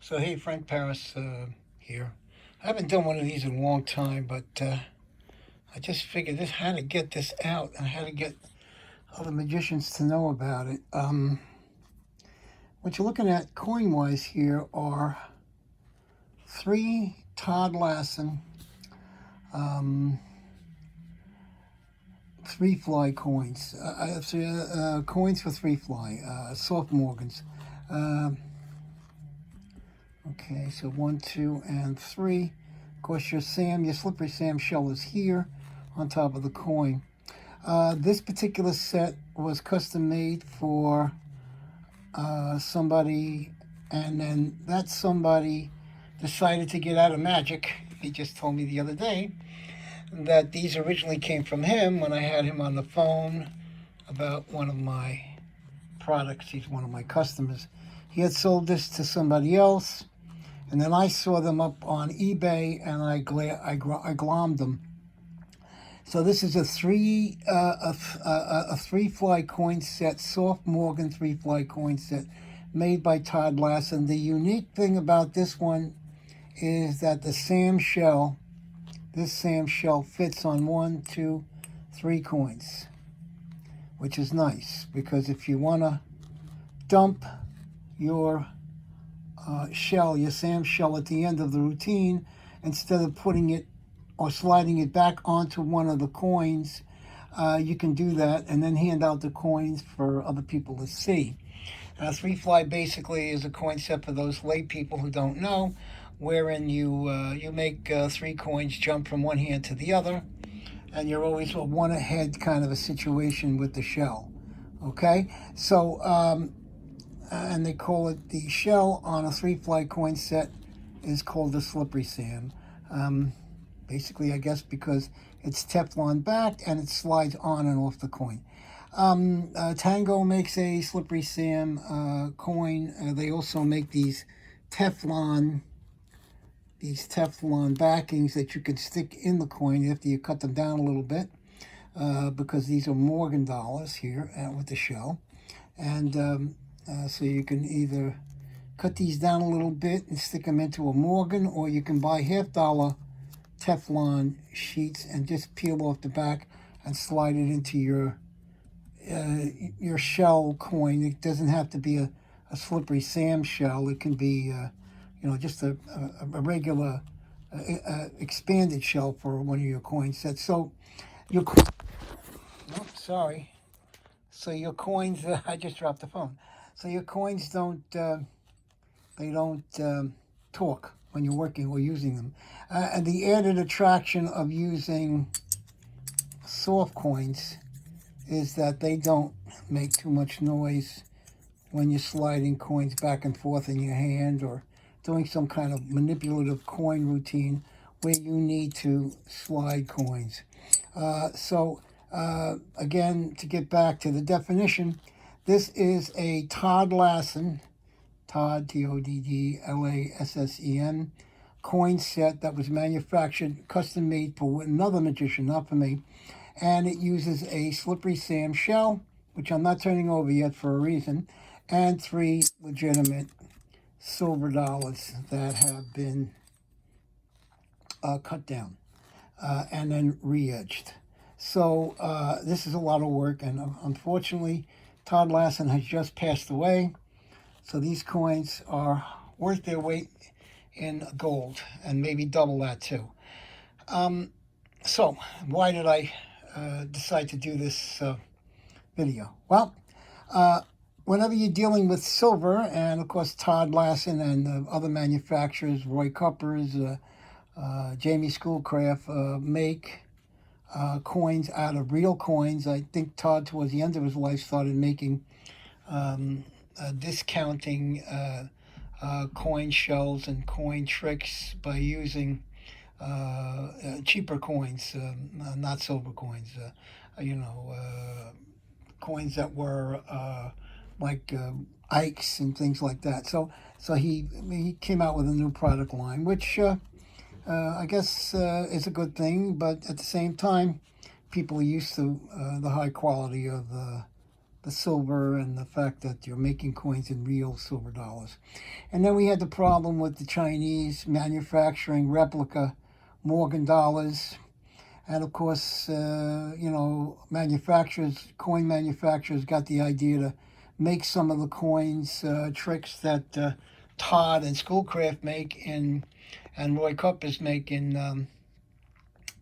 So hey, Frank Paris here. I haven't done one of these in a long time, but I just figured this had to get this out. I had to get other magicians to know about it. What you're looking at coin-wise here are three Todd Lassen um, three fly coins. Coins for three fly, soft Morgans. Um Okay, so one, two, and three. Of course, your slippery Sam shell is here on top of the coin. This particular set was custom made for somebody, and then that somebody decided to get out of magic. He just told me the other day that these originally came from him when I had him on the phone about one of my products. He's one of my customers. He had sold this to somebody else. And then I saw them up on eBay, and I glommed them. So this is a three fly coin set, soft Morgan three fly coin set, made by Todd Lassen. The unique thing about this one is that this Sam shell fits on one, two, three coins, which is nice because if you want to dump your your Sam shell at the end of the routine, instead of putting it or sliding it back onto one of the coins, you can do that and then hand out the coins for other people to see. Three fly basically is a coin set for those lay people who don't know, wherein you make three coins jump from one hand to the other, and you're always a one ahead kind of a situation with the shell. Okay, so and they call it the shell on a three fly coin set is called the slippery Sam. Basically, I guess because it's Teflon backed and it slides on and off the coin. Tango makes a slippery Sam coin. They also make Teflon these Teflon backings that you can stick in the coin after you cut them down a little bit, because these are Morgan dollars here with the shell. And so you can either cut these down a little bit and stick them into a Morgan, or you can buy $half Teflon sheets and just peel off the back and slide it into your shell coin. It doesn't have to be a slippery Sam shell. It can be just a regular expanded shell for one of your coin sets. So your sorry. So your coins, I just dropped the phone. So your coins don't talk when you're working or using them. And the added attraction of using soft coins is that they don't make too much noise when you're sliding coins back and forth in your hand or doing some kind of manipulative coin routine where you need to slide coins. Again, to get back to the definition, this is a Todd Lassen, Todd, Toddlassen, coin set that was manufactured, custom made for another magician, not for me. And it uses a slippery Sam shell, which I'm not turning over yet for a reason, and three legitimate silver dollars that have been cut down and then re-edged. So this is a lot of work, and unfortunately, Todd Lassen has just passed away. So these coins are worth their weight in gold, and maybe double that too. So why did I decide to do this video? Well, whenever you're dealing with silver, and of course Todd Lassen and other manufacturers, Roy Cuppers, Jamie Schoolcraft, make coins out of real coins. I think Todd, towards the end of his life, started making discounting coin shells and coin tricks by using cheaper coins, not silver coins. Coins that were like Ikes and things like that. So he came out with a new product line, which I guess is a good thing, but at the same time, people are used to the high quality of the silver and the fact that you're making coins in real silver dollars. And then we had the problem with the Chinese manufacturing replica Morgan dollars. And of course, coin manufacturers got the idea to make some of the coins tricks that Todd and Schoolcraft make and Roy Cuppers make in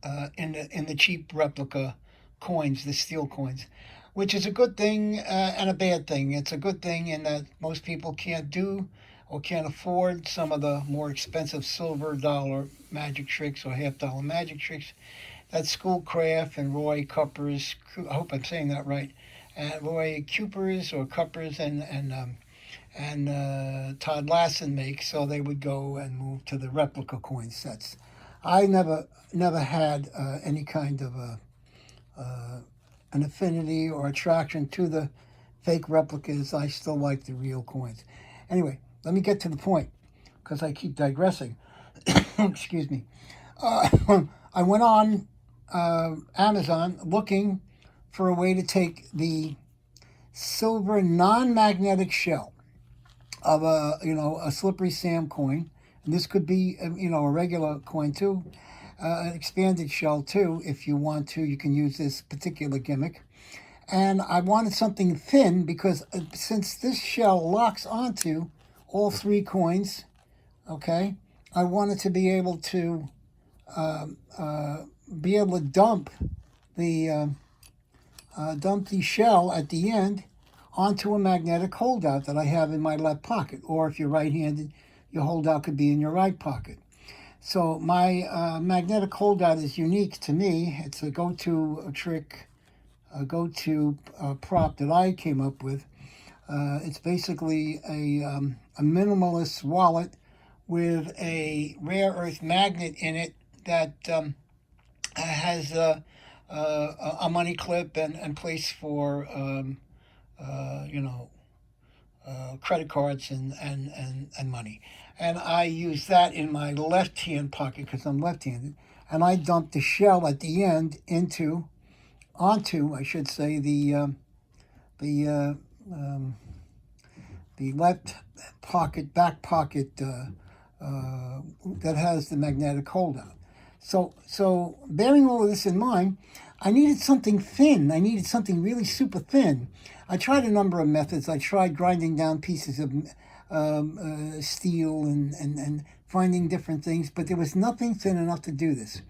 the cheap replica coins, the steel coins, which is a good thing and a bad thing. It's a good thing in that most people can't do or can't afford some of the more expensive silver dollar magic tricks or $half magic tricks that Schoolcraft and Roy Cuppers, I hope I'm saying that right, Roy Cupers or Cuppers and Todd Lassen make, so they would go and move to the replica coin sets. I never had any kind of an affinity or attraction to the fake replicas. I still like the real coins. Anyway, let me get to the point because I keep digressing. Excuse me. I went on Amazon looking for a way to take the silver non-magnetic shell of a slippery Sam coin, and this could be a regular coin too, an expanded shell too. If you want to, you can use this particular gimmick. And I wanted something thin because since this shell locks onto all three coins, okay, I wanted to be able to dump the shell at the end onto a magnetic holdout that I have in my left pocket. Or if you're right-handed, your holdout could be in your right pocket. So my magnetic holdout is unique to me. It's a go-to trick, a go-to prop that I came up with. It's basically a minimalist wallet with a rare earth magnet in it that has a money clip and place for credit cards and money. And I use that in my left hand pocket because I'm left-handed. And I dump the shell at the end onto, I should say, the left pocket, back pocket that has the magnetic holdout. So bearing all of this in mind, I needed something thin. I needed something really super thin. I tried a number of methods. I tried grinding down pieces of steel and finding different things, but there was nothing thin enough to do this.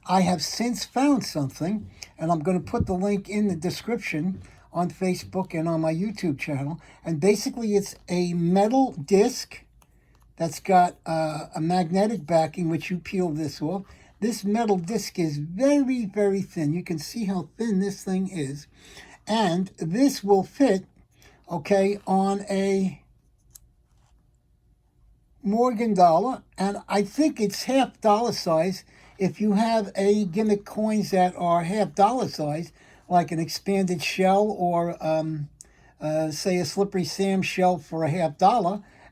I have since found something, and I'm going to put the link in the description on Facebook and on my YouTube channel. And basically, it's a metal disc that's got a magnetic backing, which you peel this off. This metal disc is very, very thin. You can see how thin this thing is. And this will fit, okay, on a Morgan dollar. And I think it's $half size. If you have a gimmick coins that are $half size, like an expanded shell or, say, a slippery Sam shell for a $half,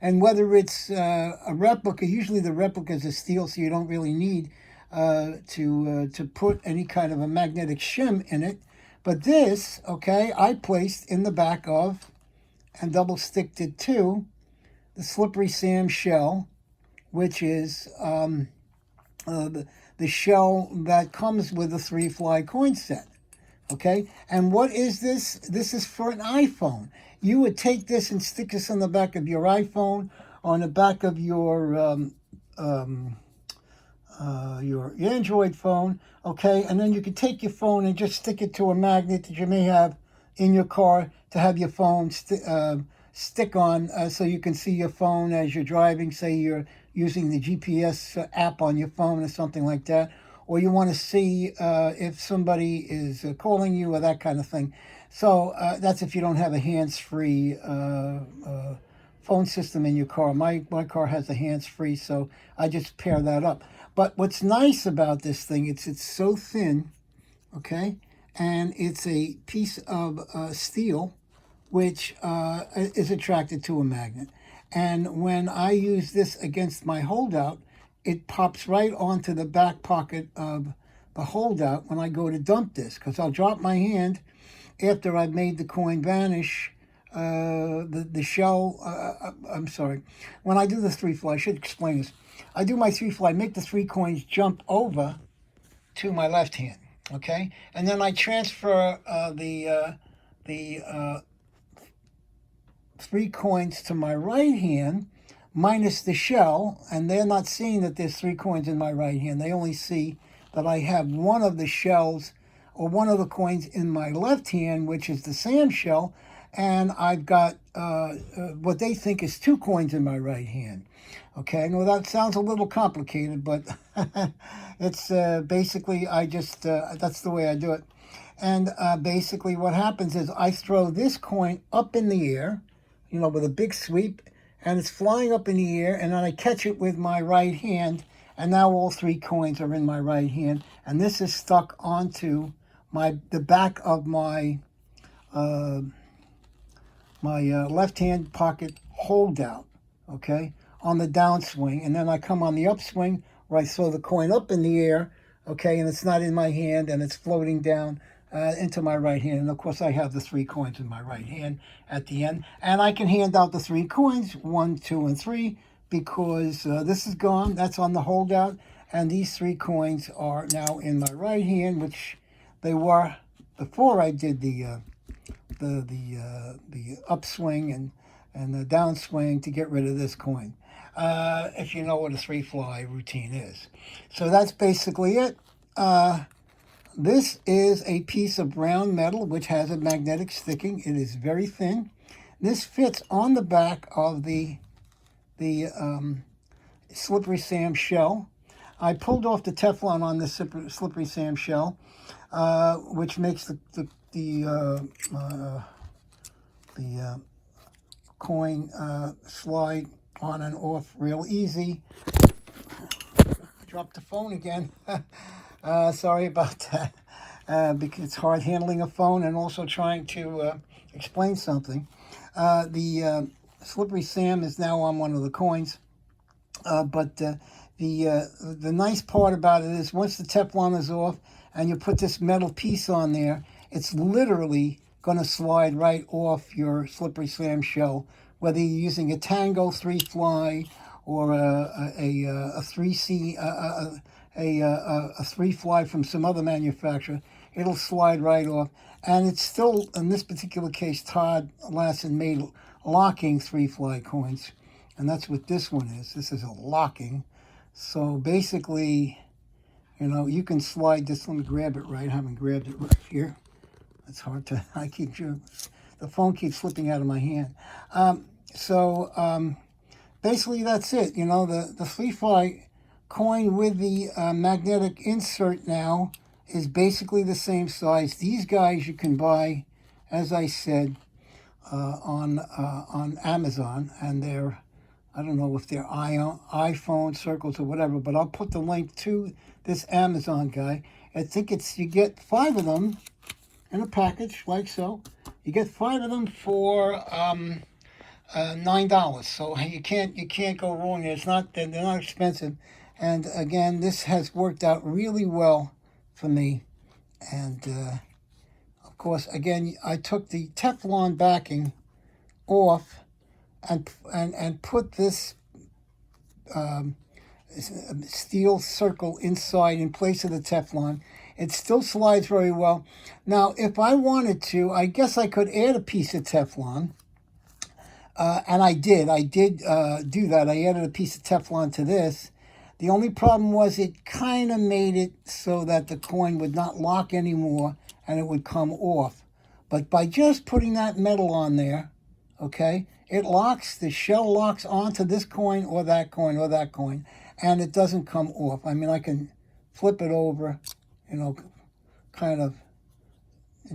and whether it's a replica, usually the replicas are steel, so you don't really need to put any kind of a magnetic shim in it. But this, okay, I placed in the back of and double sticked it to the slippery Sam shell, which is the shell that comes with the 3-fly coin set. Okay, and what is this? This is for an iPhone. You would take this and stick this on the back of your iPhone, on the back of your Android phone, okay? And then you could take your phone and just stick it to a magnet that you may have in your car to have your phone stick on so you can see your phone as you're driving. Say you're using the GPS app on your phone or something like that. Or you want to see if somebody is calling you or that kind of thing. So that's if you don't have a hands-free phone system in your car. My car has a hands-free, so I just pair that up. But what's nice about this thing, it's so thin, okay? And it's a piece of steel which is attracted to a magnet. And when I use this against my holdout, it pops right onto the back pocket of the holdout when I go to dump this, because I'll drop my hand after I've made the coin vanish, the shell, I'm sorry, when I do the 3 fly, I should explain this. I do my 3 fly, make the 3 coins jump over to my left hand, okay? And then I transfer the 3 coins to my right hand, minus the shell, and they're not seeing that there's 3 coins in my right hand. They only see that I have one of the shells or one of the coins in my left hand, which is the Sam shell, and I've got what they think is 2 coins in my right hand. Okay, now that sounds a little complicated, but it's basically that's the way I do it. And basically what happens is I throw this coin up in the air, with a big sweep, and it's flying up in the air, and then I catch it with my right hand, and now all 3 coins are in my right hand, and this is stuck onto the back of my left hand pocket holdout, okay, on the downswing, and then I come on the upswing where I throw the coin up in the air, okay, and it's not in my hand, and it's floating down into my right hand. And of course I have the 3 coins in my right hand at the end, and I can hand out the 3 coins, 1, 2, and 3, because this is gone, that's on the holdout, and these 3 coins are now in my right hand, which they were before I did the upswing and the downswing to get rid of this coin, if you know what a 3 fly routine is. So that's basically it. This is a piece of brown metal which has a magnetic sticking. It is very thin. This fits on the back of the Slippery Sam shell. I pulled off the Teflon on this Slippery Sam shell, which makes the coin slide on and off real easy. I dropped the phone again. Sorry about that, because it's hard handling a phone and also trying to explain something. The Slippery Sam is now on one of the coins, but the nice part about it is once the Teflon is off and you put this metal piece on there, it's literally going to slide right off your Slippery Sam shell, whether you're using a Tango 3 fly or a 3C, a 3 fly from some other manufacturer. It'll slide right off. And it's still, in this particular case, Todd Lassen made locking 3 fly coins. And that's what this one is. This is a locking. So basically, you can slide this. Let me grab it right. I haven't grabbed it right here. It's hard to, the phone keeps slipping out of my hand. Basically that's it. The 3 fly coin with the magnetic insert now is basically the same size. These guys you can buy, as I said, on Amazon, and they're, I don't know if they're iPhone circles or whatever, but I'll put the link to this Amazon guy. I think you get 5 of them in a package, like so. You get 5 of them for $9. So you can't go wrong. They're not expensive. And again, this has worked out really well for me. And of course, again, I took the Teflon backing off and put this steel circle inside in place of the Teflon. It still slides very well. Now, if I wanted to, I guess I could add a piece of Teflon. And I did do that. I added a piece of Teflon to this. The only problem was it kind of made it so that the coin would not lock anymore and it would come off. But by just putting that metal on there, okay, it locks, the shell locks onto this coin or that coin or that coin, and it doesn't come off. I mean, I can flip it over, kind of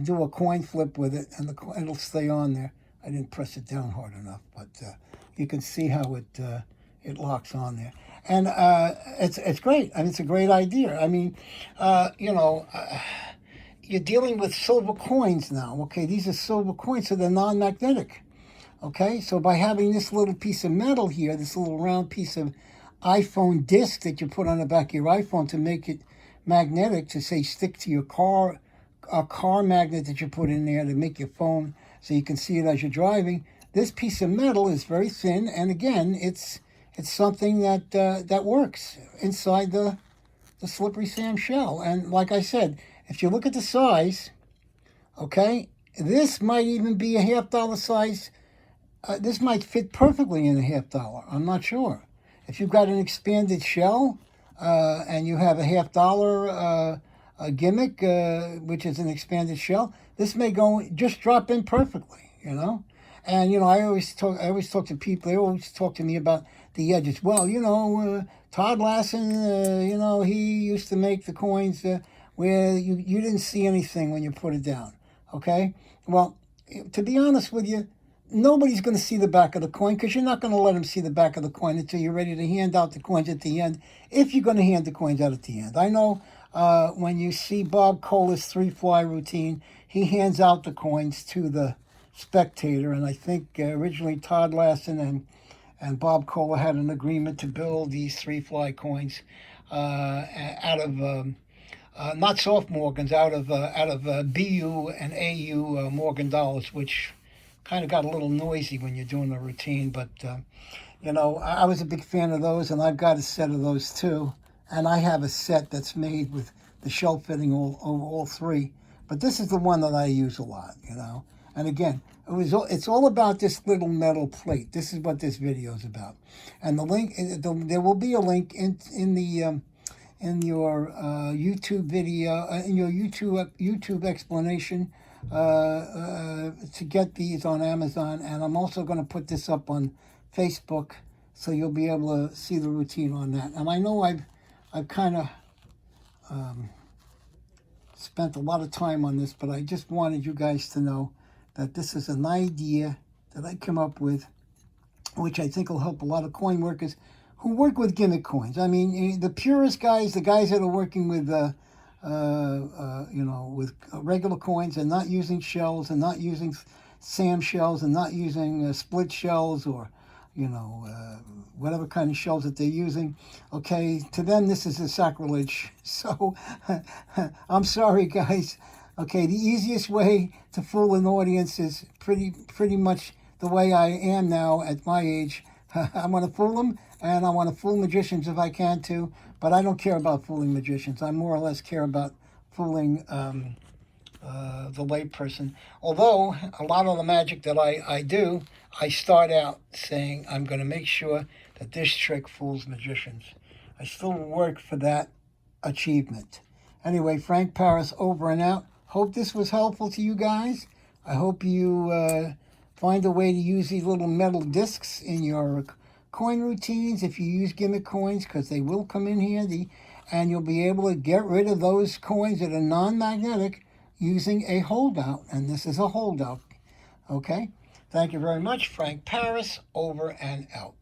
do a coin flip with it, and it'll stay on there. I didn't press it down hard enough, but you can see how it locks on there. And it's great. I mean, it's a great idea. I mean, you're dealing with silver coins now. Okay, these are silver coins, so they're non-magnetic. Okay, so by having this little piece of metal here, this little round piece of iPhone disc that you put on the back of your iPhone to make it magnetic, to say stick to your car a car magnet that you put in there to make your phone so you can see it as you're driving. This piece of metal is very thin, and again, it's something that that works inside the slippery Sam shell. And like I said, if you look at the size, okay, this might even be a $half size. This might fit perfectly in a $half. I'm not sure. If you've got an expanded shell and you have a $half a gimmick, which is an expanded shell, this may go just drop in perfectly, you know. And you know, I always talk to people. They always talk to me about the edges. Well, you know, Todd Lassen, you know, he used to make the coins where you didn't see anything when you put it down. Okay, well, to be honest with you, nobody's going to see the back of the coin because you're not going to let them see the back of the coin until you're ready to hand out the coins at the end, if you're going to hand the coins out at the end. I know when you see Bob Kohler's 3-fly routine, he hands out the coins to the spectator, and I think originally Todd Lassen and Bob Kohler had an agreement to build these 3-fly coins out of not soft Morgans, out of BU and AU Morgan dollars, which kind of got a little noisy when you're doing the routine. But you know, I was a big fan of those, and I've got a set of those too. And I have a set that's made with the shell fitting all three. But this is the one that I use a lot, you know. And again, it's all about this little metal plate. This is what this video is about. And the link, there will be a link in your YouTube video, in your YouTube explanation to get these on Amazon. And I'm also going to put this up on Facebook, so you'll be able to see the routine on that. And I know I've kind of spent a lot of time on this, but I just wanted you guys to know that this is an idea that I came up with, which I think will help a lot of coin workers who work with gimmick coins. I mean, the purest guys, the guys that are working with, you know, with regular coins and not using shells and not using SAM shells and not using split shells or, you know, whatever kind of shells that they're using. Okay, to them this is a sacrilege. So I'm sorry, guys. Okay, the easiest way to fool an audience is pretty much the way I am now at my age. I want to fool them, and I want to fool magicians if I can too, but I don't care about fooling magicians. I more or less care about fooling the layperson. Although a lot of the magic that I do, I start out saying I'm going to make sure that this trick fools magicians. I still work for that achievement. Anyway, Frank Paris over and out. Hope this was helpful to you guys. I hope you find a way to use these little metal discs in your coin routines if you use gimmick coins, because they will come in handy, and you'll be able to get rid of those coins that are non-magnetic using a holdout, and this is a holdout. Okay? Thank you very much. Frank Paris, over and out.